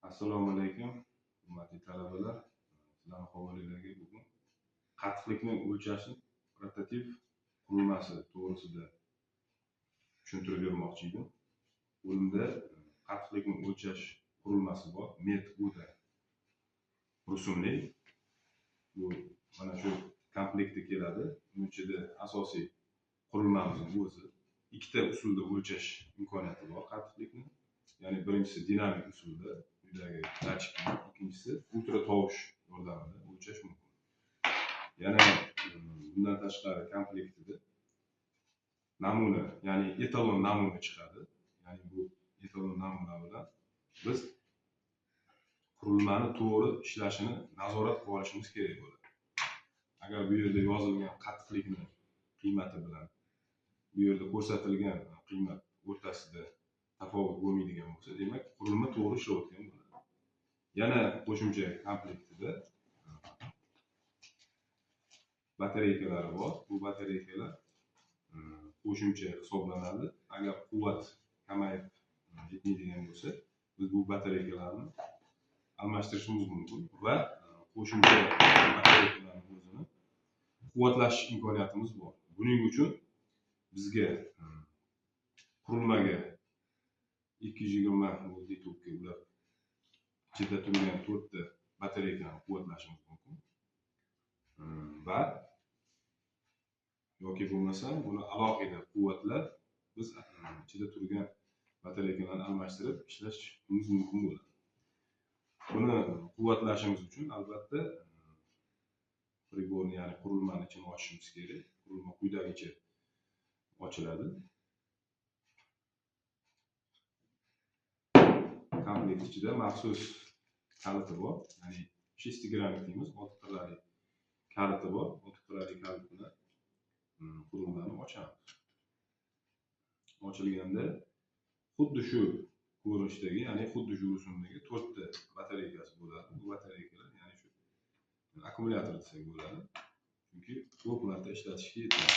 Assalomu alaykum, hurmatli talabalar. Sizlarning havolalariga bugun qattiqlikni o'lchash prototip qurilmasi to'g'risida tushuntirib bermoqchi edim. Bunda qattiqlikni o'lchash qurilmasi bor. Met Uda rusumli. Bu mana shu komplektda keladi. Uning ichida asosiy qurilmamizning o'zi. Ikkita usulda o'lchash imkoniyati bor qattiqlikni. Ya'ni birinchisi dinamik usulda datchik, ikkinchisi ultra tovush yordamida o'lchash mumkin. Yana bundan tashqari komplektida namuna, ya'ni etalon namuna chiqadi. Ya'ni bu etalon namuna bilan biz qurilmani to'g'ri ishlashini nazorat qilib olishimiz kerak bo'ladi. Agar bu yerda yozilgan qattiqlikni qiymati bilan bu yerda ko'rsatilgan qiymat o'rtasida tafovut bo'lmaydigan bo'lsa, demak qurilma to'g'ri ishlayotgan bo'ladi. Yana qo'shimcha komplektida batareykalar bor. Bu batareykalar qo'shimcha hisoblanadi. Agar quvvat kamayib yetmaydigan bo'lsa, biz bu batareykalarni almashtirishimiz mumkin va qo'shimcha batareykalarning o'zini quvvatlash imkoniyatimiz bor. Buning uchun bizga qurilmaga 220 voltli tokka ulab ichida turgan 4 ta batareykani quvvatlashimiz mumkin. Va yoki bo'lmasa buni alohida quvvatlab biz ichida turgan batareykalarni almashtirib ishlashimiz mumkin bo'ladi. Buni quvvatlashimiz uchun albatta priborni, ya'ni qurilmani ichini ochishimiz kerak. Qurilma quyidagicha ochiladi. Komplekt ichida maxsus kaliti bor. Ya'ni shestigramlik deymiz, 6 qirrali kaliti bor. 6 qirrali kalit bilan qurilmani ochamiz. Ochilganda xuddi shu ko'rinishdagi, ya'ni xuddi shu rusumdagi 4 ta batareykasi bo'ladi. Bu batareykalar, ya'ni shu akkumulyator desak bo'ladi. Chunki ko'p marta ishlatishga yetadi.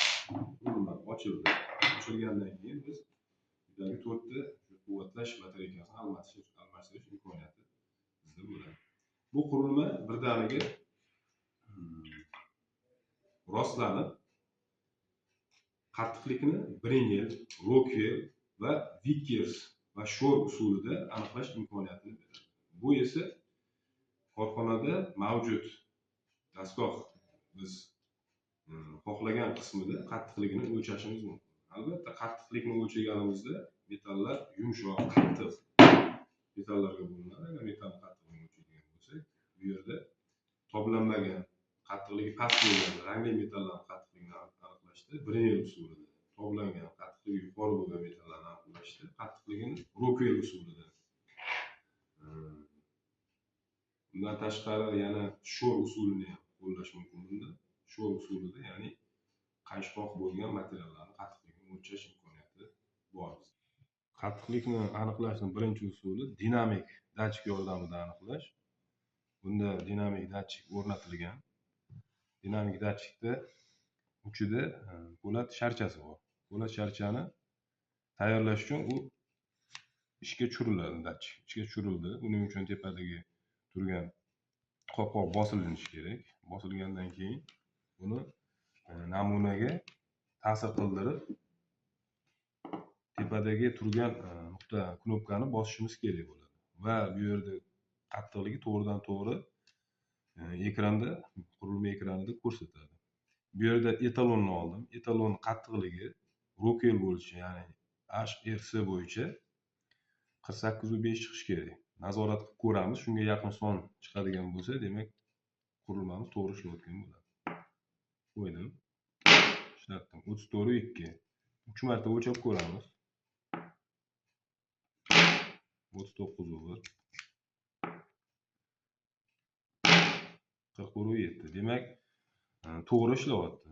Qurilma ochildi. Ochilgandan keyin biz bulardagi 4 ta quvvatlash batareykasini almashtirish imkoniyati bizda bo'ladi. Bu qurilma birdaniga rostlanib qattiqlikni Brinell, Rockwell va Vickers va Shor usulida aniqlash imkoniyatini beradi. Bu esa korxonada mavjud dastgoh biz xohlagan qismida qattiqligini o'lchashimiz mumkin. Albatta qattiqlikni o'lchaganimizda metallar yumshoq, qattiq metallarga bo'linadi. Agar metal qattiqligini o'lchaydigan bo'lsak, bu yerda toblanmagan, qattiqligi past bo'lgan rangli metallarning qattiqligini aniqlashda Brinell usulida, toblangan, qattiqligi yuqori bo'lgan metallarni aniqlashda qattiqligini Rockwell usulida. Bundan tashqari yana Shor usulini ham qo'llash mumkin bunda. Shor usulida, ya'ni qayishqoq bo'lgan materiallarni qattiqligini o'lchash imkoniyati bor. Qattiqlikni aniqlashning birinchi usuli dinamik datchik yordamida aniqlash. Bunda dinamik datchik o'rnatilgan. Dinamik datchikda uchida po'lat sharchasi bor. Po'lat sharchani tayyorlash uchun u ishga tushiriladi, datchik ishga tushirildi. Uning uchun tepadagi turgan qopqoq bosilinishi kerak. Bosilgandan keyin buni namunaga ta'sir qildirib tepadagi turgan nuqta knopkani bosishimiz kerak bo'ladi. Va bu yerda qattiqligi to'g'ridan to'g'ri ekranda, qurilma ekranida ko'rsatadi. Bu yerda etalonni oldim. Etalon qattiqligi Rockwell bo'lishi, ya'ni HRC bo'yicha 48.5 chiqishi kerak. Nazorat qilib ko'ramiz. Shunga yaqin son chiqadigan bo'lsa, demak qurilmamiz to'g'ri ishlayotgan bo'ladi. Qo'ydim. Ishlatdim. 34.2. 3 marta o'lchab ko'ramiz. 39.1. 40.7. Demak, to'g'ri ishlayapti.